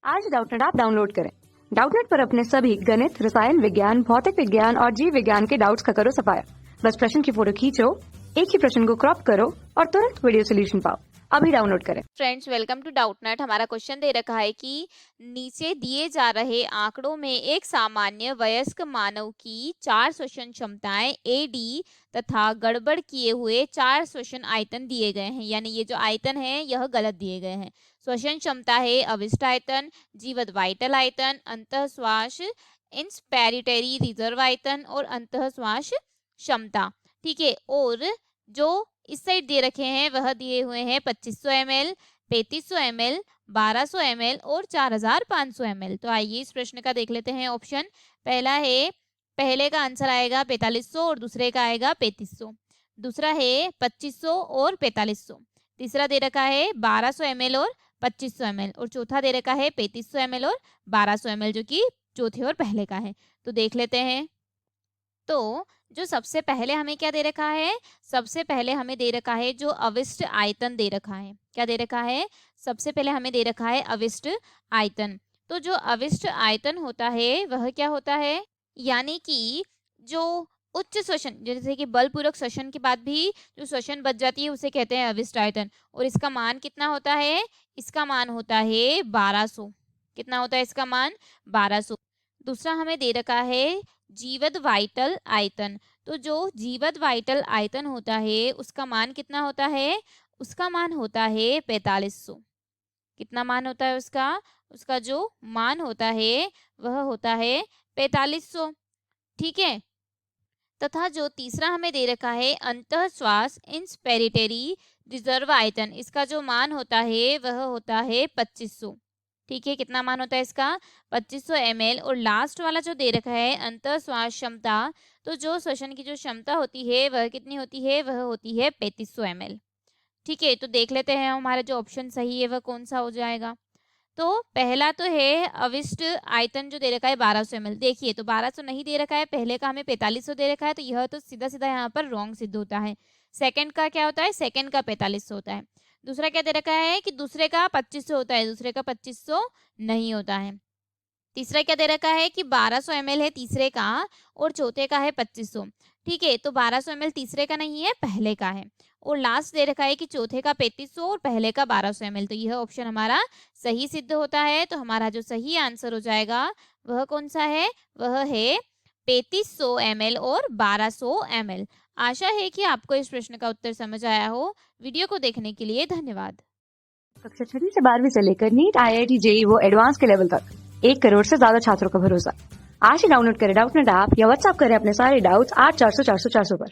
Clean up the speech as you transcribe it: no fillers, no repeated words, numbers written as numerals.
आज Doubtnut app download करें। Doubtnut पर अपने सभी गणित, रसायन विज्ञान, भौतिक विज्ञान और जीव विज्ञान के डाउट्स का करो सफाया। बस प्रश्न की फोटो खींचो, एक ही प्रश्न को क्रॉप करो और तुरंत वीडियो सोल्यूशन पाओ। अभी डाउनलोड करें। Friends, welcome to Doubtnut. हमारा क्वेश्चन दे रखा है कि नीचे दिए जा रहे आंकड़ों में एक सामान्य वयस्क मानव की 4 श्वसन क्षमताएं एडी तथा गड़बड़ किए हुए 4 श्वसन आयतन दिए गए हैं। यानी ये जो आयतन है यह गलत दिए गए हैं। श्वसन क्षमता है अविष्ट आयतन, जीवत वाइटल आयतन, अंतःश्वास इंस्पिरेटरी रिजर्व आयतन और अंतःश्वास क्षमता। ठीक है, और जो इस साइड दे रखे हैं वह दिए हुए हैं 2500 ml, 3500 ml, 1200 ml और 4500 ml। तो आइए इस प्रश्न का देख लेते हैं ऑप्शन। पहला है, पहले का आंसर आएगा 4500 और दूसरे का आएगा 3500। दूसरा है 2500 और 4500। तीसरा दे रखा है 1200 ml और 2500 ml और चौथा दे रखा है 3500 ml और 1200 ml, जो कि चौथे और पहले का है। तो देख लेते हैं। तो जो सबसे पहले हमें क्या दे रखा है, सबसे पहले हमें दे रखा है जो अविष्ट आयतन दे रखा है। क्या दे रखा है? सबसे पहले हमें दे रखा है अविष्ट आयतन। तो जो अविष्ट आयतन होता है वह क्या होता है, यानी कि जो उच्च श्वसन, जैसे कि बलपूर्वक श्वसन के बाद भी जो श्वसन बच जाती है उसे कहते हैं अविष्ट आयतन। और इसका मान कितना होता है? इसका मान होता है 1200। कितना होता है इसका मान? 1200। दूसरा हमें दे रखा है जीवत वाइटल आयतन। तो जो जीवत वाइटल आयतन होता है उसका मान कितना होता है? उसका मान होता है 4500। कितना मान होता है उसका? उसका जो मान होता है वह होता है 4500। ठीक है। तथा जो तीसरा हमें दे रखा है अंतःश्वास इंस्पिरेटरी रिजर्व आयतन, इसका जो मान होता है वह होता है 2500। ठीक है, कितना मान होता है इसका? 2500 ml। और लास्ट वाला जो दे रखा है अंतःश्वास क्षमता, तो जो श्वसन की जो क्षमता होती है वह कितनी होती है? वह होती है 3500 ml। ठीक है, तो देख लेते हैं हमारा जो ऑप्शन सही है वह कौन सा हो जाएगा। तो पहला तो है अविष्ट आयतन जो दे रखा है 1200 ml। देखिए, तो 1200 नहीं दे रखा है, पहले का हमें 4500 दे रखा है, तो यह तो सीधा सीधा यहाँ पर रॉन्ग सिद्ध होता है। सेकंड का क्या होता है? सेकंड का 4500 होता है। दूसरा क्या दे रखा है कि दूसरे का 2500 होता है, दूसरे का 2500 नहीं होता है। तीसरा क्या दे रखा है कि 1200 ml है तीसरे का और चौथे का है 2500। ठीक है, तो 1200 ml तीसरे का नहीं है, पहले का है। और लास्ट दे रखा है कि चौथे का 3500 और पहले का 1200 ml। तो यह ऑप्शन हमारा सही सिद्ध होता है। तो हमारा जो सही आंसर हो जाएगा वह कौन सा है? वह है 3500 ml और 1200 ml। आशा है कि आपको इस प्रश्न का उत्तर समझ आया हो। वीडियो को देखने के लिए धन्यवाद। कक्षा 6 से 12वीं से लेकर नीट, IIT, JEE वो एडवांस के लेवल तक 1 करोड़ से ज्यादा छात्रों का भरोसा। आज ही डाउनलोड करें डाउटनेट ऐप या व्हाट्सएप करें अपने सारे डाउट्स 8400 400 400 पर।